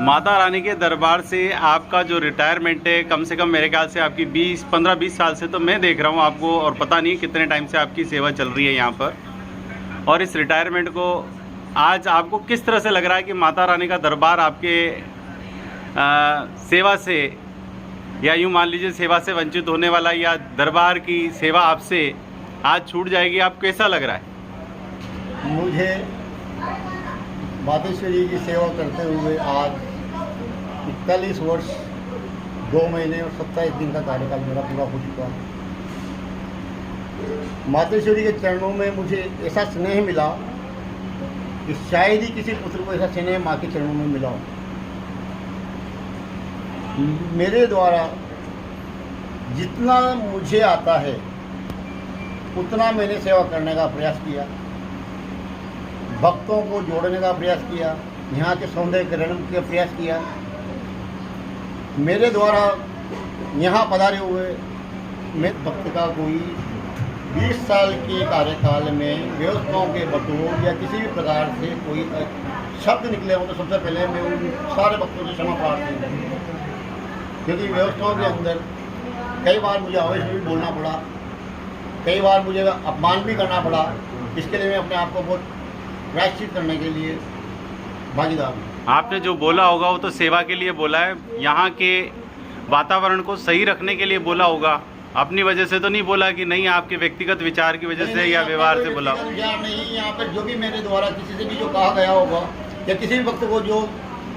माता रानी के दरबार से आपका जो रिटायरमेंट है, कम से कम मेरे ख्याल से आपकी 15-20 साल से तो मैं देख रहा हूँ आपको, और पता नहीं कितने टाइम से आपकी सेवा चल रही है यहाँ पर। और इस रिटायरमेंट को आज आपको किस तरह से लग रहा है कि माता रानी का दरबार आपके सेवा से, या यूँ मान लीजिए सेवा से वंचित होने वाला, या दरबार की सेवा आपसे आज छूट जाएगी, आपको कैसा लग रहा है? मुझे मातेश्वरी की सेवा करते हुए आज 41 वर्ष 2 महीने और 27 दिन का कार्यकाल मेरा पूरा हो चुका है। मातेश्वरी के चरणों में मुझे ऐसा स्नेह मिला कि शायद ही किसी पुत्र को ऐसा स्नेह माँ के चरणों में मिला हो। मेरे द्वारा जितना मुझे आता है उतना मैंने सेवा करने का प्रयास किया, भक्तों को जोड़ने का प्रयास किया, यहाँ के सौंदर्यीकरण का प्रयास किया। मेरे द्वारा यहाँ पधारे हुए मैं भक्त का कोई 20 साल के कार्यकाल में व्यवस्थाओं के बतौर या किसी भी प्रकार से कोई शब्द निकले हो तो सबसे पहले मैं उन सारे भक्तों से क्षमा प्रार्थना हूँ, क्योंकि व्यवस्थाओं के अंदर कई बार मुझे आवेश में भी बोलना पड़ा, कई बार मुझे अपमान भी करना पड़ा। इसके लिए मैं अपने आप को बहुत प्रायश्चित करने के लिए भागीदार हूँ। आपने जो बोला होगा वो तो सेवा के लिए बोला है, यहाँ के वातावरण को सही रखने के लिए बोला होगा, अपनी वजह से तो नहीं बोला कि नहीं आपके व्यक्तिगत विचार की वजह से या व्यवहार से बोला। नहीं, यहाँ पर जो भी मेरे द्वारा किसी से भी जो कहा गया होगा या किसी भी वक्त को जो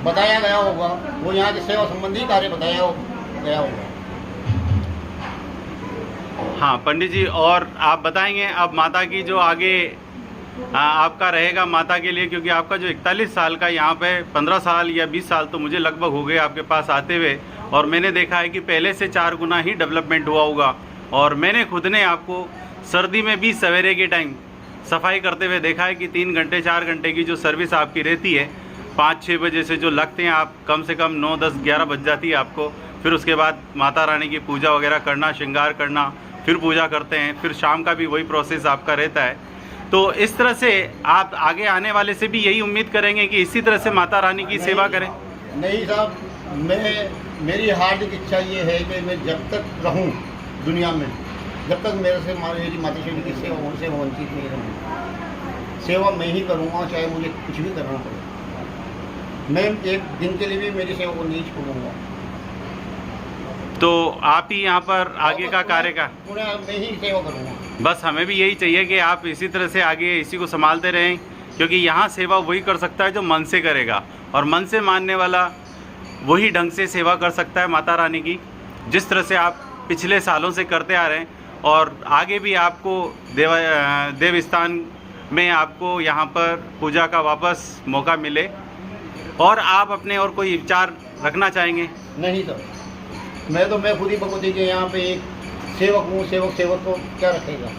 बताया गया होगा वो यहाँ के सेवा संबंधी कार्य बताया गया होगा। हाँ पंडित जी, और आप बताएंगे अब माता की जो आगे आपका रहेगा माता के लिए, क्योंकि आपका जो 41 साल का यहाँ पे 15 साल या 20 साल तो मुझे लगभग हो गए आपके पास आते हुए, और मैंने देखा है कि पहले से 4 गुना ही डेवलपमेंट हुआ होगा। और मैंने खुद ने आपको सर्दी में भी सवेरे के टाइम सफाई करते हुए देखा है कि 3 घंटे 4 घंटे की जो सर्विस आपकी रहती है, 5-6 बजे से जो लगते हैं आप, कम से कम 9-10-11 बज जाती है आपको। फिर उसके बाद माता रानी की पूजा वगैरह करना, श्रृंगार करना, फिर पूजा करते हैं, फिर शाम का भी वही प्रोसेस आपका रहता है। तो इस तरह से आप आगे आने वाले से भी यही उम्मीद करेंगे कि इसी तरह से माता रानी की सेवा करें? नहीं साहब, मेरी हार्दिक इच्छा ये है कि मैं जब तक रहूं दुनिया में, जब तक मेरे मातेश्वरी की सेवा उनसे वंचित नहीं रहूँ, सेवा मैं ही करूँगा, चाहे मुझे कुछ भी करना पड़े। मैं एक दिन के लिए भी मेरी सेवा को नहीं छोड़ूंगा। तो आप ही यहाँ पर आगे का कार्य का मैं ही सेवा करूँगा। बस हमें भी यही चाहिए कि आप इसी तरह से आगे इसी को संभालते रहें, क्योंकि यहाँ सेवा वही कर सकता है जो मन से करेगा, और मन से मानने वाला वही ढंग से सेवा कर सकता है माता रानी की, जिस तरह से आप पिछले सालों से करते आ रहे हैं। और आगे भी आपको देव स्थान में आपको यहाँ पर पूजा का वापस मौका मिले। और आप अपने और कोई विचार रखना चाहेंगे? नहीं सर, मैं खुद ही भगवती के यहाँ पे एक सेवक हूँ। सेवक को क्या रखेगा।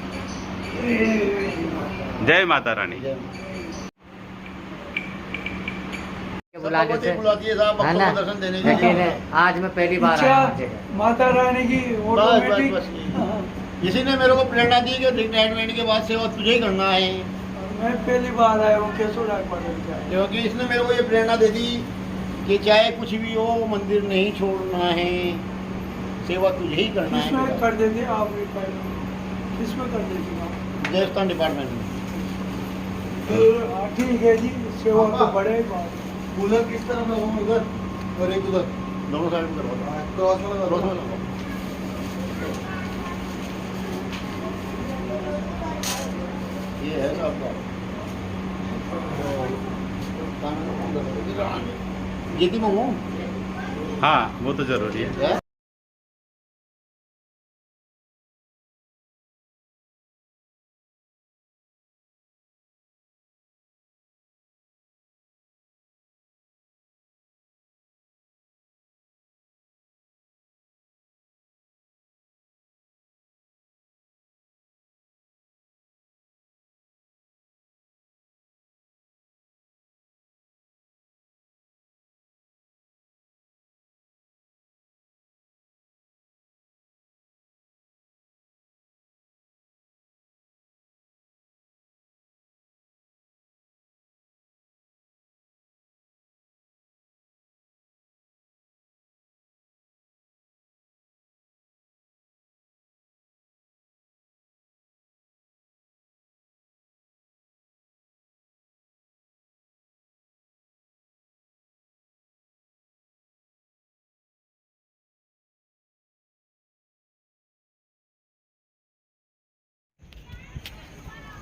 जय माता रानी। बुलाने से बुलाती है साहब है ना, दर्शन देने के लिए। आज मैं पहली बार आया हूँ। माता रानी की ऑटोमेटिक। किसी ने मेरे को प्रेरणा दी कि रिटायरमेंट के बाद सेवा तुझे ही करना है। मैं पहली बार आया हूँ केसोड़ा पटल का, क्योंकि इसने मेरे को ये प्रेरणा दे दी कि चाहे कुछ भी हो मंदिर नहीं छोड़ना है, सेवा तुझे ही करना है। किसमें कर देते आप? किसमें कर देते आप? देवस्थान डिपार्टमेंट में। ठीक है जी, सेवा तो बड़े बात। कूलर किस तरफ लगाऊं, इधर और एक उधर, दोनों साइड में करवा दो। क्रॉस में लगाओ। ये है ना आपका ये थी मंगू। हाँ वो तो जरूरी है।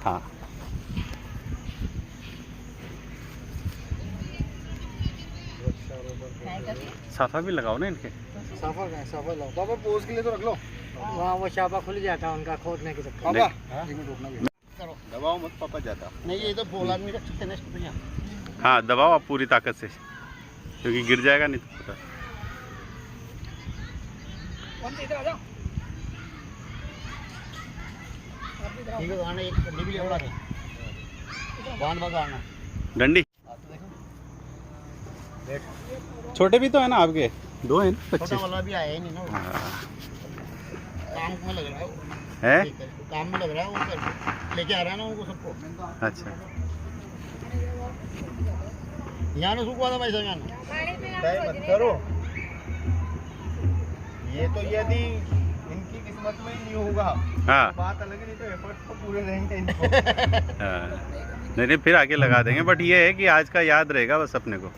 हाँ साफा भी लगाओ ना इनके। साफा का साफा लाओ पापा, पोज के लिए तो रख लो। वहाँ वो शापा खुल जाता उनका खोदने के चक्कर। पापा एक मिनट रुकना भी। करो दबाओ मत पापा ज़्यादा। नहीं, ये तो बोल आदमी रख सकते हैं ना इसको भैया। हाँ दबाओ आप पूरी ताकत से, क्योंकि गिर जाएगा नहीं तो पता। ठीक है, तो आना एक डंडी भी ले उड़ा के बांध बगाना। डंडी छोटे भी तो है ना आपके, दो हैं ना बच्चे। छोटा वाला भी आया ही नहीं ना, हाँ। काम में लग रहा है वो। है काम में लग रहा है वो, कर लेके आ रहा है ना उनको सबको। अच्छा यहाँ ना सुखवा था भाई साहब, यहाँ दया मत करो। ये तो यदि इनकी किस्मत में ही नहीं होगा हाँ तो बात अलग है, नहीं तो एफर्ट्स तो पूरे रहेंगे इनको। हाँ। नहीं फिर आगे लगा देंगे, बट ये है कि आज का याद रहेगा बस अपने को।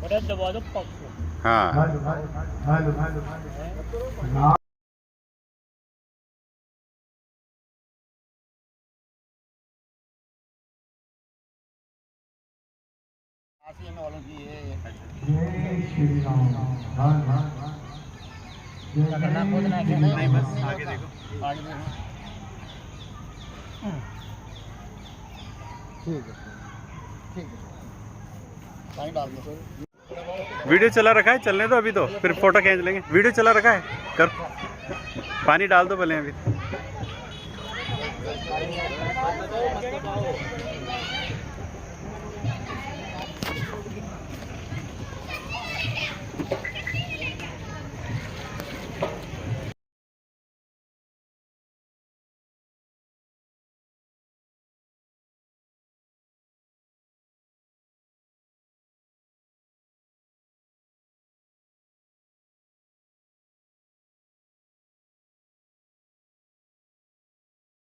बड़ा दबा दो पक को। हाँ आसी में वालों की ये क्या करना, खोदना है क्या? नहीं, बस आगे देखो। आगे देखो। ठीक है, ठीक है, पानी डाल दो। वीडियो चला रखा है, चलने दो अभी तो, फिर फोटो खींच लेंगे। वीडियो चला रखा है, कर पानी डाल दो पहले अभी।